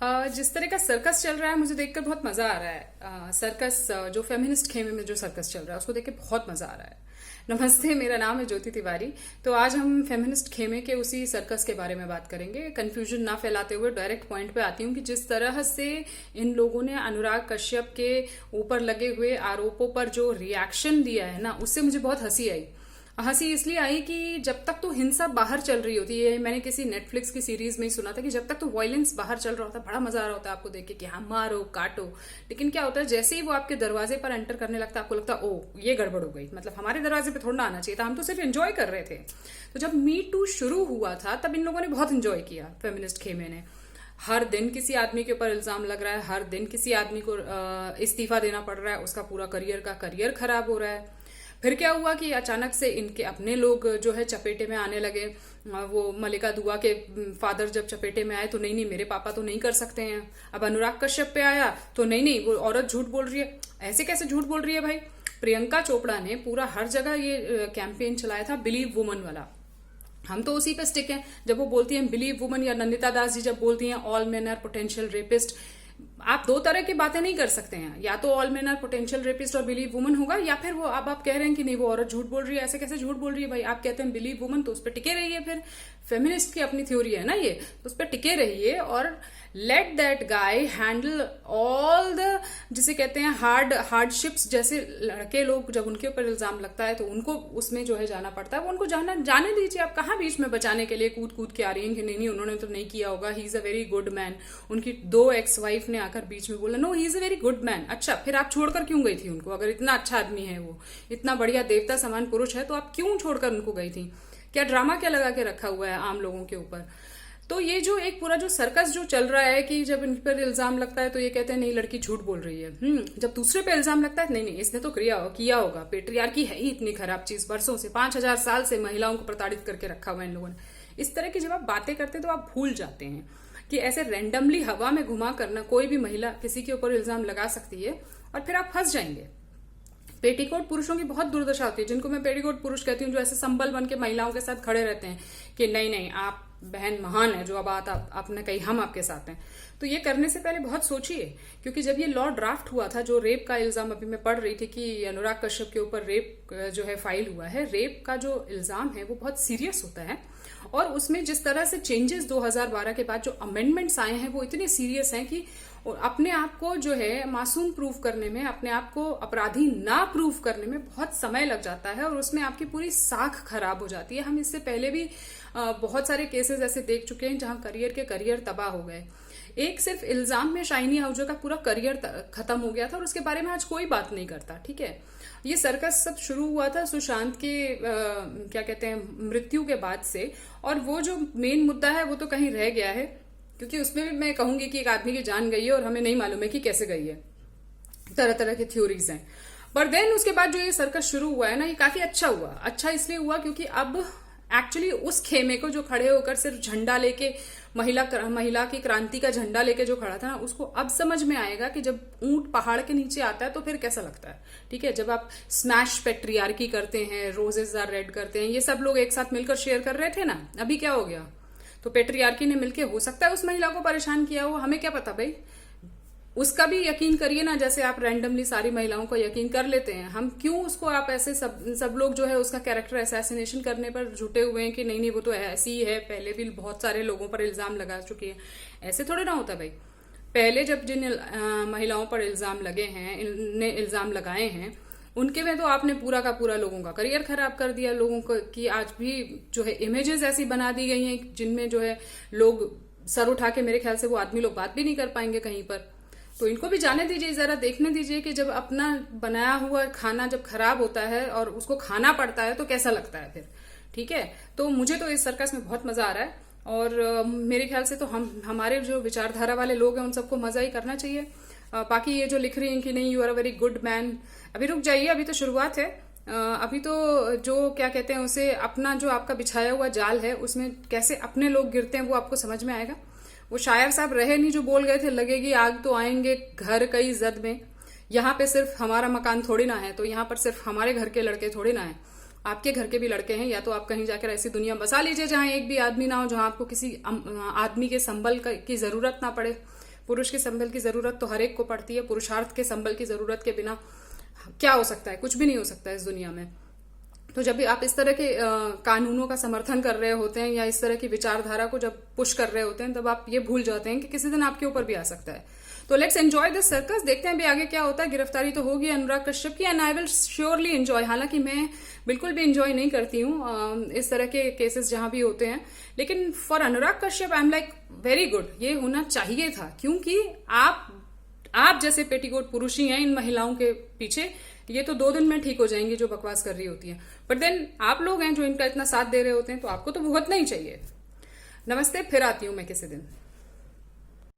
जिस तरह का सर्कस चल रहा है मुझे देखकर बहुत मजा आ रहा है। सर्कस जो फेमिनिस्ट खेमे में जो सर्कस चल रहा है उसको देख के बहुत मजा आ रहा है। नमस्ते, मेरा नाम है ज्योति तिवारी। तो आज हम फेमिनिस्ट खेमे के उसी सर्कस के बारे में बात करेंगे। कंफ्यूजन ना फैलाते हुए डायरेक्ट पॉइंट पे आती हूँ कि जिस तरह से इन लोगों ने अनुराग कश्यप के ऊपर लगे हुए आरोपों पर जो रिएक्शन दिया है ना, उससे मुझे बहुत हंसी आई। हंसी इसलिए आई कि जब तक तो हिंसा बाहर चल रही होती है, मैंने किसी नेटफ्लिक्स की सीरीज में ही सुना था कि जब तक तो वायलेंस बाहर चल रहा होता है बड़ा मजा आ रहा होता है आपको देख के कि हाँ मारो काटो। लेकिन क्या होता है, जैसे ही वो आपके दरवाजे पर एंटर करने लगता है आपको लगता है ओ ये गड़बड़ हो गई, मतलब हमारे दरवाजे पे थोड़ा ना आना चाहिए था, हम तो सिर्फ एंजॉय कर रहे थे। तो जब मी टू शुरू हुआ था तब इन लोगों ने बहुत एंजॉय किया, फेमिनिस्ट खेमे ने। हर दिन किसी आदमी के ऊपर इल्जाम लग रहा है, हर दिन किसी आदमी को इस्तीफा देना पड़ रहा है, उसका पूरा करियर खराब हो रहा है। फिर क्या हुआ कि अचानक से इनके अपने लोग जो है चपेटे में आने लगे। वो मलिका दुआ के फादर जब चपेटे में आए तो नहीं मेरे पापा तो नहीं कर सकते हैं। अब अनुराग कश्यप पे आया तो नहीं वो औरत झूठ बोल रही है। ऐसे कैसे झूठ बोल रही है भाई? प्रियंका चोपड़ा ने पूरा हर जगह ये कैंपेन चलाया था बिलीव वुमन वाला। हम तो उसी पे स्टिक हैं। जब वो बोलती हैं बिलीव वुमन, या नंदिता दास जी जब बोलती हैं all men are potential rapist, आप दो तरह की बातें नहीं कर सकते हैं। या तो all men are potential rapist और बिलीव वुमन होगा, या फिर वो अब आप कह रहे हैं कि नहीं वो औरत झूठ बोल रही है। ऐसे कैसे झूठ बोल रही है भाई? आप कहते हैं बिलीव वुमन तो उस पर टिके रहिए। फिर फेमिनिस्ट की अपनी थ्योरी है ना ये, तो उस पर टिके रहिए और let that guy handle all the, जिसे कहते हैं हार्डशिप्स। जैसे लड़के लोग जब उनके ऊपर इल्जाम लगता है तो उनको उसमें जो है जाना पड़ता है, वो उनको जाने दीजिए। आप कहाँ बीच में बचाने के लिए कूद कूद के आ रही हैं कि नहीं उन्होंने तो नहीं किया होगा, he is a very good man. उनकी 2 एक्स वाइफ ने आकर बीच में बोला no he is a very good man. अच्छा, फिर आप छोड़कर क्यों गई थी उनको? अगर इतना अच्छा आदमी है, वो इतना बढ़िया देवता समान पुरुष है, तो आप क्यों छोड़कर उनको गई थी? क्या ड्रामा क्या लगा के रखा हुआ है आम लोगों के ऊपर? तो ये जो एक पूरा जो सर्कस जो चल रहा है कि जब इन पर इल्जाम लगता है तो ये कहते हैं नहीं लड़की झूठ बोल रही है। जब दूसरे पे इल्जाम लगता है नहीं इसने तो किया होगा। पेट्रियार्की है ही इतनी खराब चीज, वर्षों से 5000 साल से महिलाओं को प्रताड़ित करके रखा हुआ है इन लोगों ने। इस तरह की जब आप बातें करते हैं तो आप भूल जाते हैं कि ऐसे रैंडमली हवा में घुमा करना कोई भी महिला किसी के ऊपर इल्जाम लगा सकती है और फिर आप फंस जाएंगे। पेटीकोट पुरुषों की बहुत दुर्दशा होती है, जिनको मैं पेटीकोट पुरुष कहती हूँ, जो ऐसे संबल बन के महिलाओं के साथ खड़े रहते हैं कि नहीं आप बहन महान है, जो अब आपने कही हम आपके साथ हैं। तो ये करने से पहले बहुत सोचिए, क्योंकि जब ये लॉ ड्राफ्ट हुआ था, जो रेप का इल्जाम अभी मैं पढ़ रही थी कि अनुराग कश्यप के ऊपर रेप जो है फाइल हुआ है, रेप का जो इल्जाम है वो बहुत सीरियस होता है। और उसमें जिस तरह से चेंजेस 2012 के बाद जो अमेंडमेंट्स आए हैं वो इतने सीरियस हैं कि अपने आप को जो है मासूम प्रूफ करने में, अपने आप को अपराधी ना प्रूफ करने में बहुत समय लग जाता है और उसमें आपकी पूरी साख खराब हो जाती है। हम इससे पहले भी बहुत सारे केसेस ऐसे देख चुके हैं जहां करियर तबाह हो गए। एक सिर्फ इल्जाम में शाइनी आहूजा का पूरा करियर खत्म हो गया था और उसके बारे में आज कोई बात नहीं करता। ठीक है, ये सर्कस सब शुरू हुआ था सुशांत के क्या कहते हैं मृत्यु के बाद से, और वो जो मेन मुद्दा है वो तो कहीं रह गया है, क्योंकि उसमें भी मैं कहूंगी कि एक आदमी की जान गई है और हमें नहीं मालूम है कि कैसे गई है। तरह तरह की थ्योरीज हैं। पर देन उसके बाद जो ये सर्कस शुरू हुआ है ना, ये काफी अच्छा हुआ। अच्छा इसलिए हुआ क्योंकि अब एक्चुअली उस खेमे को जो खड़े होकर सिर्फ झंडा लेके महिला की क्रांति का झंडा लेके जो खड़ा था ना, उसको अब समझ में आएगा कि जब ऊंट पहाड़ के नीचे आता है तो फिर कैसा लगता है। ठीक है, जब आप स्मैश पेट्रियार्की करते हैं, रोजेस आर रेड करते हैं, ये सब लोग एक साथ मिलकर शेयर कर रहे थे ना, अभी क्या हो गया? तो पेट्रियार्की ने मिलके हो सकता है उस महिला को परेशान किया हो, हमें क्या पता भाई। उसका भी यकीन करिए ना, जैसे आप रैंडमली सारी महिलाओं को यकीन कर लेते हैं। हम क्यों उसको आप ऐसे सब लोग जो है उसका कैरेक्टर असैसिनेशन करने पर जुटे हुए हैं कि नहीं वो तो ऐसी ही है, पहले भी बहुत सारे लोगों पर इल्जाम लगा चुकी है। ऐसे थोड़े ना होता भाई। पहले जब जिन महिलाओं पर इल्जाम लगे हैं, इनने इल्जाम लगाए हैं, उनके में तो आपने पूरा का पूरा लोगों का करियर खराब कर दिया। लोगों को की आज भी जो है इमेजेस ऐसी बना दी गई हैं जिनमें जो है लोग सर उठा के, मेरे ख्याल से वो आदमी लोग बात भी नहीं कर पाएंगे कहीं पर। तो इनको भी जाने दीजिए, जरा देखने दीजिए कि जब अपना बनाया हुआ खाना जब खराब होता है और उसको खाना पड़ता है तो कैसा लगता है फिर। ठीक है, तो मुझे तो इस सर्कस में बहुत मजा आ रहा है और मेरे ख्याल से तो हमारे जो विचारधारा वाले लोग हैं उन सबको मजा ही करना चाहिए। बाकी ये जो लिख रही हैं कि नहीं you are a very good man, अभी रुक जाइए, अभी तो शुरुआत है। अभी तो जो क्या कहते हैं उसे, अपना जो आपका बिछाया हुआ जाल है उसमें कैसे अपने लोग गिरते हैं वो आपको समझ में आएगा। वो शायर साहब रहे नहीं जो बोल गए थे लगेगी आग तो आएंगे घर कई जद में। यहाँ पे सिर्फ हमारा मकान थोड़ी ना है, तो यहाँ पर सिर्फ हमारे घर के लड़के थोड़ी ना है, आपके घर के भी लड़के हैं। या तो आप कहीं जाकर ऐसी दुनिया बसा लीजिए जहां एक भी आदमी ना हो, जहां आपको किसी आदमी के संबल की जरूरत ना पड़े। पुरुष के संबल की जरूरत तो हर एक को पड़ती है। पुरुषार्थ के संबल की जरूरत के बिना क्या हो सकता है? कुछ भी नहीं हो सकता है इस दुनिया में। तो जब भी आप इस तरह के कानूनों का समर्थन कर रहे होते हैं या इस तरह की विचारधारा को जब पुश कर रहे होते हैं, तब आप ये भूल जाते हैं कि किसी दिन आपके ऊपर भी आ सकता है। तो लेट्स एंजॉय दिस सर्कस। देखते हैं भी आगे क्या होता है। गिरफ्तारी तो होगी अनुराग कश्यप की, and I will surely enjoy. हालांकि मैं बिल्कुल भी एंजॉय नहीं करती हूँ इस तरह के केसेस जहां भी होते हैं, लेकिन for Anurag Kashyap I am like very good. ये होना चाहिए था, क्योंकि आप जैसे पेटीकोट पुरुष ही हैं इन महिलाओं के पीछे। ये तो 2 दिन में ठीक हो जाएंगी जो बकवास कर रही होती हैं, बट देन आप लोग हैं जो इनका इतना साथ दे रहे होते हैं, तो आपको तो भुगतना ही चाहिए। नमस्ते, फिर आती हूं मैं किसी दिन।